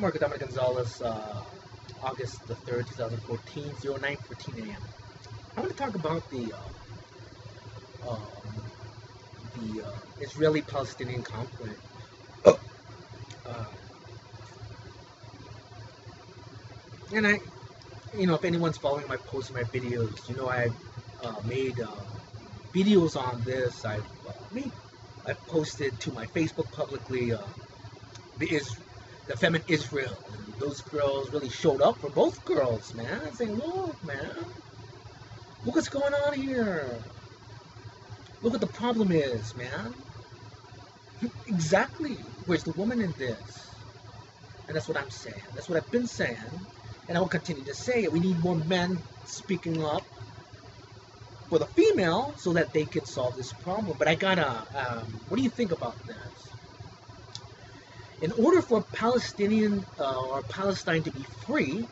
Marco Dominic Gonzalez, August the 3rd, 2014, 09:14 a.m. I want to talk about um, the Israeli-Palestinian conflict. Uh, and if anyone's following my posts and my videos, I've made videos on this. I've posted to my Facebook publicly the Feminine Israel. And those girls really showed up for both girls, man. Saying, look, man, look what's going on here. Look what the problem is, man. Exactly. Where's the woman in this? And that's what I'm saying. That's what I've been saying. And I will continue to say it. We need more men speaking up for the female so that they can solve this problem. But I gotta, what do you think about this? In order for Palestinian or Palestine to be free,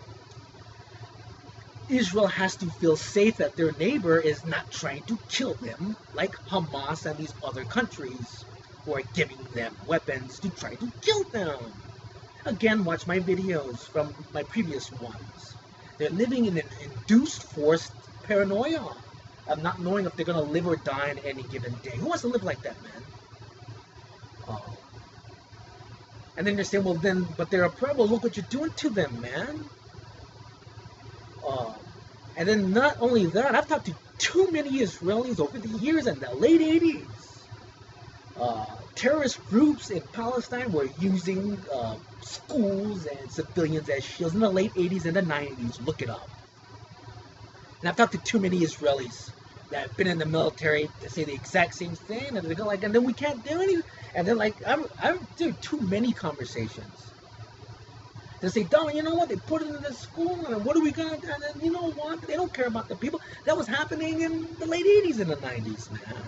Israel has to feel safe that their neighbor is not trying to kill them like Hamas and these other countries who are giving them weapons to try to kill them. Again, watch my videos from my previous ones. They're living in an induced forced paranoia of not knowing if they're going to live or die on any given day. Who wants to live like that, man? And then they're saying, well, then, but they're a problem. Look what you're doing to them, man. And then not only that, I've talked to too many Israelis over the years in the late 80s. Terrorist groups in Palestine were using schools and civilians as shields in the late 80s and the 90s. Look it up. And I've talked to too many Israelis that have been in the military to say the exact same thing, and they go like, and then we can't do anything. And then like, I've done too many conversations. They say, Donald, you know what? They put it in the school, and what are we gonna do? And then, you know what? They don't care about the people. That was happening in the late 80s and the 90s, man.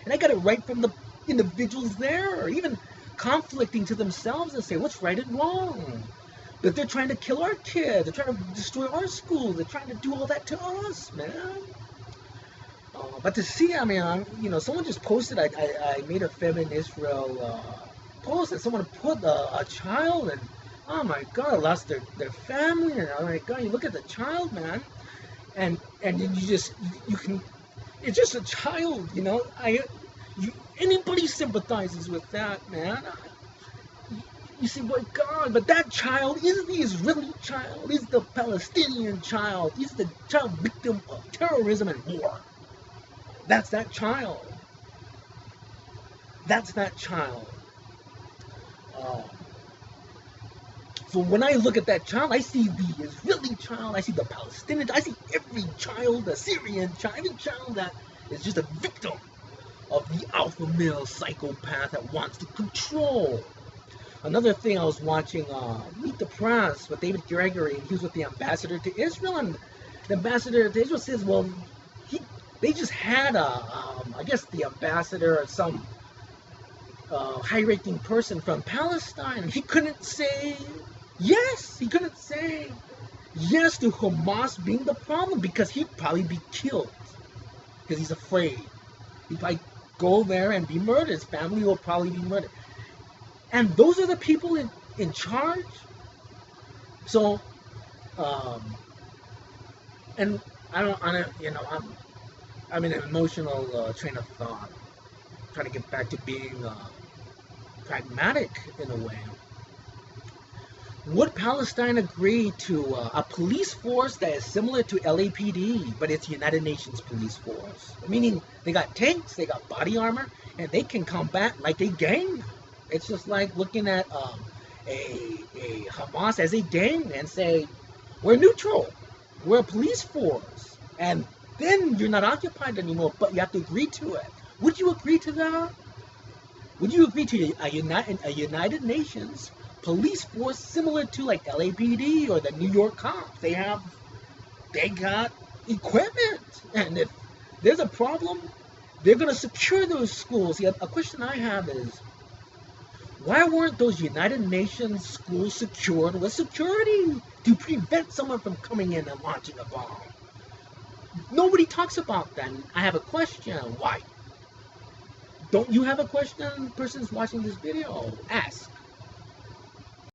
And I got it right from the individuals there, or even conflicting to themselves and say what's right and wrong. But they're trying to kill our kids. They're trying to destroy our schools. They're trying to do all that to us, man. But to see, I mean, someone just posted, I made a Feminine Israel post, and someone put a child, and oh my God, lost their family, and oh my God, you look at the child, man, and you can, it's just a child, anybody sympathizes with that, man. You see, my God, but that child is the Israeli child, is the Palestinian child, is the child victim of terrorism and war. That's that child. That's that child. So when I look at that child, I see the Israeli child, I see the Palestinian, I see every child, the Syrian child, every child that is just a victim of the alpha male psychopath that wants to control. Another thing, I was watching Meet the Press with David Gregory, and he was with the ambassador to Israel, and the ambassador to Israel says, well, they just had I guess the ambassador or some high-ranking person from Palestine. He couldn't say yes. He couldn't say yes to Hamas being the problem because he'd probably be killed because he's afraid. He'd probably go there and be murdered. His family will probably be murdered. And those are the people in charge. So, and I'm in an emotional train of thought, trying to get back to being pragmatic in a way. Would Palestine agree to a police force that is similar to LAPD, but it's United Nations police force? Meaning they got tanks, they got body armor, and they can combat like a gang. It's just like looking at a Hamas as a gang and say, we're neutral, we're a police force, and then you're not occupied anymore, but you have to agree to it. Would you agree to that? Would you agree to a United Nations police force similar to like LAPD or the New York cops? They got equipment, and if there's a problem, they're gonna secure those schools. See, a question I have is, why weren't those United Nations schools secured with security to prevent someone from coming in and launching a bomb? Nobody talks about that. I have a question. Why? Don't you have a question? Persons watching this video, ask.